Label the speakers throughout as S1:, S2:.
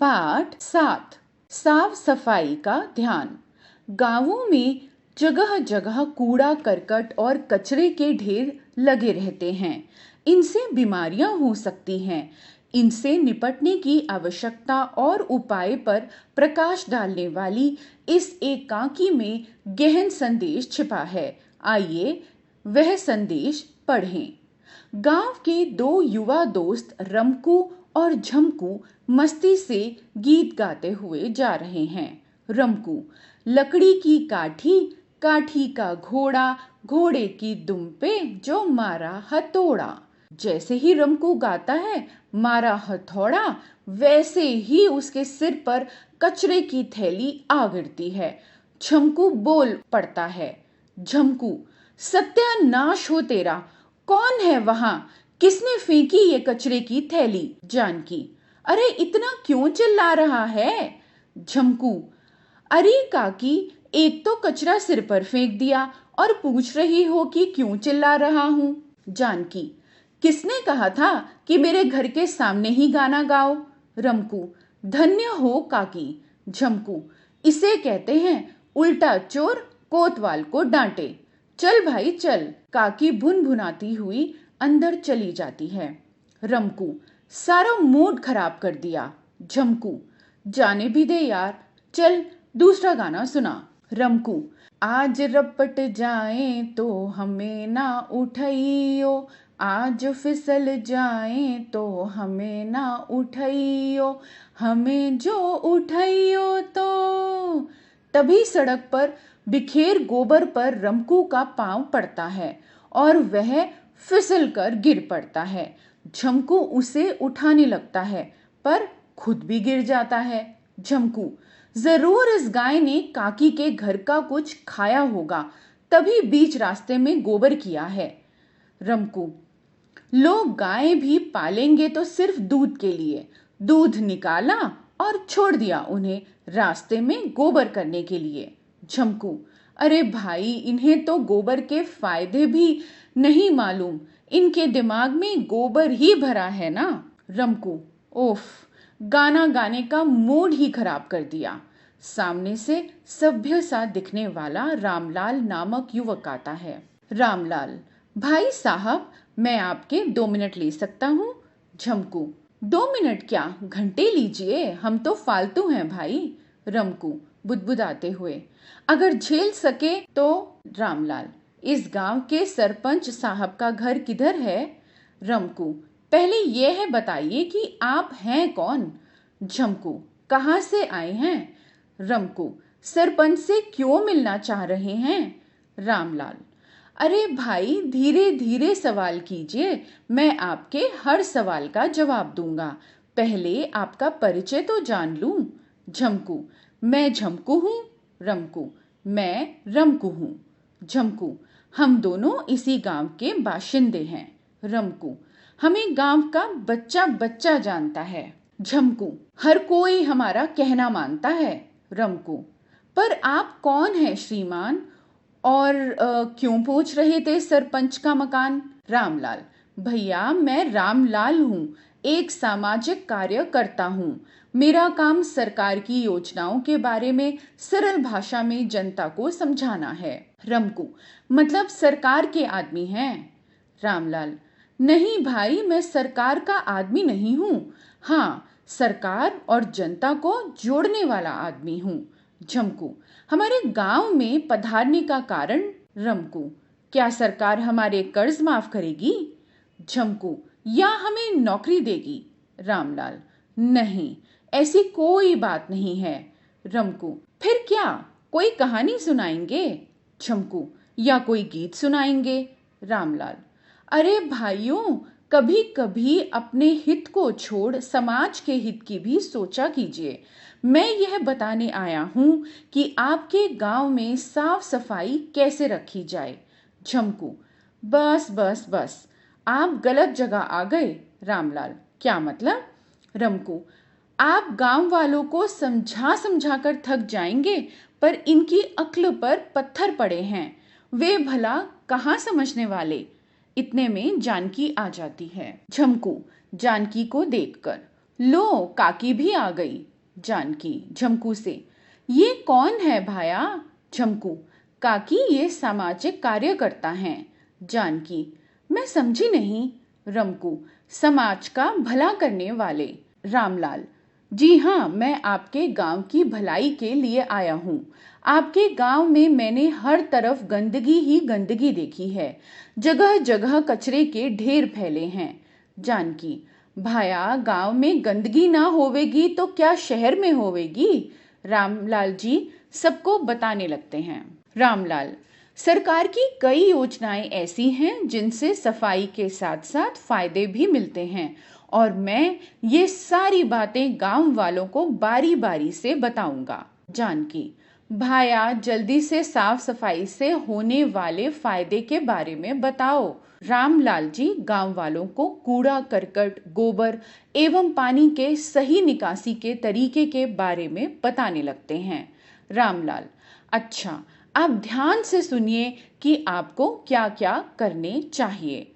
S1: पाठ 7 साफ सफाई का ध्यान। गांवों में जगह जगह कूड़ा करकट और कचरे के ढेर लगे रहते हैं। इनसे बीमारियां हो सकती हैं। इनसे निपटने की आवश्यकता और उपाय पर प्रकाश डालने वाली इस एकांकी में गहन संदेश छिपा है। आइए वह संदेश पढ़ें। गांव के दो युवा दोस्त रमकू और झमकू मस्ती से गीत गाते हुए जा रहे हैं। रमकू, लकड़ी की काठी, काठी का घोड़ा, घोड़े की दुम पे जो मारा हथौड़ा। जैसे ही रमकू गाता है मारा हथौड़ा, वैसे ही उसके सिर पर कचरे की थैली आ गिरती है। झमकू बोल पड़ता है, झमकू, सत्यानाश हो तेरा, कौन है वहां? किसने फेंकी ये कचरे की थैली? जानकी, अरे इतना क्यों चिल्ला रहा है? झमकू, अरे काकी, एक तो कचरा सिर पर फेंक दिया और पूछ रही हो कि क्यों चिल्ला रहा हूं। जानकी, किसने कहा था कि मेरे घर के सामने ही गाना गाओ? रमकू, धन्य हो काकी। झमकू, इसे कहते हैं उल्टा चोर कोतवाल को डांटे। चल भाई चल। काकी भुन भुनाती हुई अंदर चली जाती है। रमकू, सारा मूड खराब कर दिया। झमकू, जाने भी दे यार, चल दूसरा गाना सुना। रमकू, आज रपट जाए तो हमें ना उठाइयो, आज फिसल जाए तो हमें ना उठाइयो, हमें जो उठाइयो तो। तभी सड़क पर बिखेर गोबर पर रमकू का पांव पड़ता है और वह फिसल कर गिर पड़ता है। झमकू उसे उठाने लगता है पर खुद भी गिर जाता है। झमकू, जरूर इस गाय ने काकी के घर का कुछ खाया होगा, तभी बीच रास्ते में गोबर किया है। रमकू, लोग गाय भी पालेंगे तो सिर्फ दूध के लिए। दूध निकाला और छोड़ दिया उन्हें रास्ते में गोबर करने के लिए। झमकू, अरे भाई, इन्हें तो गोबर के फायदे भी नहीं मालूम, इनके दिमाग में गोबर ही भरा है ना। रमकू, ओफ, गाना गाने का मूड ही खराब कर दिया। सामने से सभ्य सा दिखने वाला रामलाल नामक युवक आता है। रामलाल, भाई साहब, मैं आपके 2 मिनट ले सकता हूँ? झमकू, 2 मिनट क्या, घंटे लीजिए, हम तो फालतू हैं भाई। रमकू बुदबुदाते हुए, अगर झेल सके तो। रामलाल, इस गांव के सरपंच साहब का घर किधर है? रमकू, पहले यह बताइए कि आप हैं कौन? झमकू, कहाँ से आए हैं? रमकू, सरपंच से क्यों मिलना चाह रहे हैं? रामलाल, अरे भाई, धीरे धीरे सवाल कीजिए, मैं आपके हर सवाल का जवाब दूंगा। पहले आपका परिचय तो जान लूं। झमकू, मैं झमकू हूँ। रमकू, मैं रमकू हूँ। झमकू, हम दोनों इसी गांव के बाशिंदे हैं। रमकू, हमें गांव का बच्चा बच्चा जानता है। झमकू, हर कोई हमारा कहना मानता है। रमकू, पर आप कौन हैं श्रीमान, और क्यों पूछ रहे थे सरपंच का मकान? रामलाल, भैया मैं रामलाल हूँ, एक सामाजिक कार्य करता हूँ। मेरा काम सरकार की योजनाओं के बारे में सरल भाषा में जनता को समझाना है। रमकू, मतलब सरकार के आदमी हैं? रामलाल, नहीं भाई, मैं सरकार का आदमी नहीं हूँ। हाँ, सरकार और जनता को जोड़ने वाला आदमी हूँ। झमकू, हमारे गांव में पधारने का कारण? रमकू, क्या सरकार हमारे कर्ज माफ करेगी? झमकू, या हमें नौकरी देगी? रामलाल, नहीं, ऐसी कोई बात नहीं है। रमकू, फिर क्या, कोई कहानी सुनाएंगे? झमकू, या कोई गीत सुनाएंगे? रामलाल, अरे भाइयों, कभी कभी अपने हित को छोड़ समाज के हित की भी सोचा कीजिए। मैं यह बताने आया हूँ कि आपके गांव में साफ सफाई कैसे रखी जाए। झमकू, बस बस बस, आप गलत जगह आ गए। रामलाल, क्या मतलब? रमकू, आप गांव वालों को समझा समझा कर थक जाएंगे, पर इनकी अक्ल पर पत्थर पड़े हैं, वे भला कहाँ समझने वाले। इतने में जानकी आ जाती है। झमकू जानकी को देखकर, लो काकी भी आ गई। जानकी झमकू से, ये कौन है भाया? झमकू, काकी ये सामाजिक कार्यकर्ता हैं। जानकी, मैं समझी नहीं। रमकू, समाज का भला करने वाले। रामलाल, जी हाँ, मैं आपके गांव की भलाई के लिए आया हूँ। आपके गांव में मैंने हर तरफ गंदगी ही गंदगी देखी है। जगह जगह कचरे के ढेर फैले हैं। जानकी, भाया गांव में गंदगी ना होवेगी तो क्या शहर में होवेगी? रामलाल जी सबको बताने लगते हैं। रामलाल, सरकार की कई योजनाएं ऐसी हैं जिनसे सफाई के साथ साथ फायदे भी मिलते हैं और मैं ये सारी बातें गांव वालों को बारी बारी से बताऊंगा। जानकी, भाया जल्दी से साफ सफाई से होने वाले फायदे के बारे में बताओ। रामलाल जी गांव वालों को कूड़ा करकट, गोबर एवं पानी के सही निकासी के तरीके के बारे में बताने लगते हैं। रामलाल, अच्छा, आप ध्यान से सुनिए कि आपको क्या क्या करने चाहिए।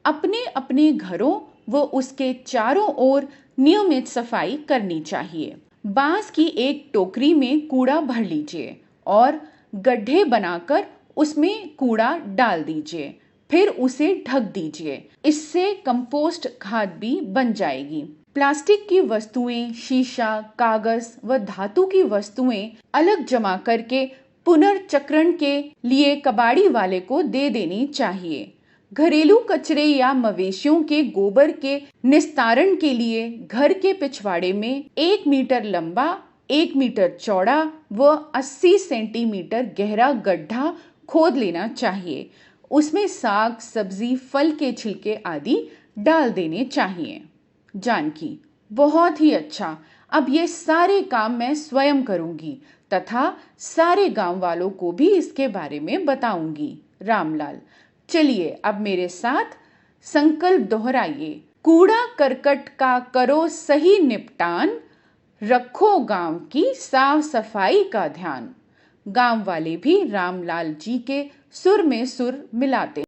S1: अपने अपने घरों व उसके चारों ओर नियमित सफाई करनी चाहिए। बांस की एक टोकरी में कूड़ा भर लीजिए और गड्ढे बनाकर उसमें कूड़ा डाल दीजिए, फिर उसे ढक दीजिए। इससे कंपोस्ट खाद भी बन जाएगी। प्लास्टिक की वस्तुएं, शीशा, कागज व धातु की वस्तुएं अलग जमा करके पुनर्चक्रण के लिए कबाड़ी वाले को दे देनी चाहिए। घरेलू कचरे या मवेशियों के गोबर के निस्तारण के लिए घर के पिछवाड़े में 1 मीटर लंबा, 1 मीटर चौड़ा व 80 सेंटीमीटर गहरा गड्ढा खोद लेना चाहिए। उसमें साग, सब्जी, फल के छिलके आदि डाल देने चाहिए। जानकी, बहुत ही अच्छा। अब ये सारे काम मैं स्वयं करूंगी तथा सारे गांव वालों को भी इसके बारे में बताऊंगी। रामलाल, चलिए अब मेरे साथ संकल्प दोहराइए। कूड़ा करकट का करो सही निपटान, रखो गांव की साफ सफाई का ध्यान। गांव वाले भी रामलाल जी के सुर में सुर मिलाते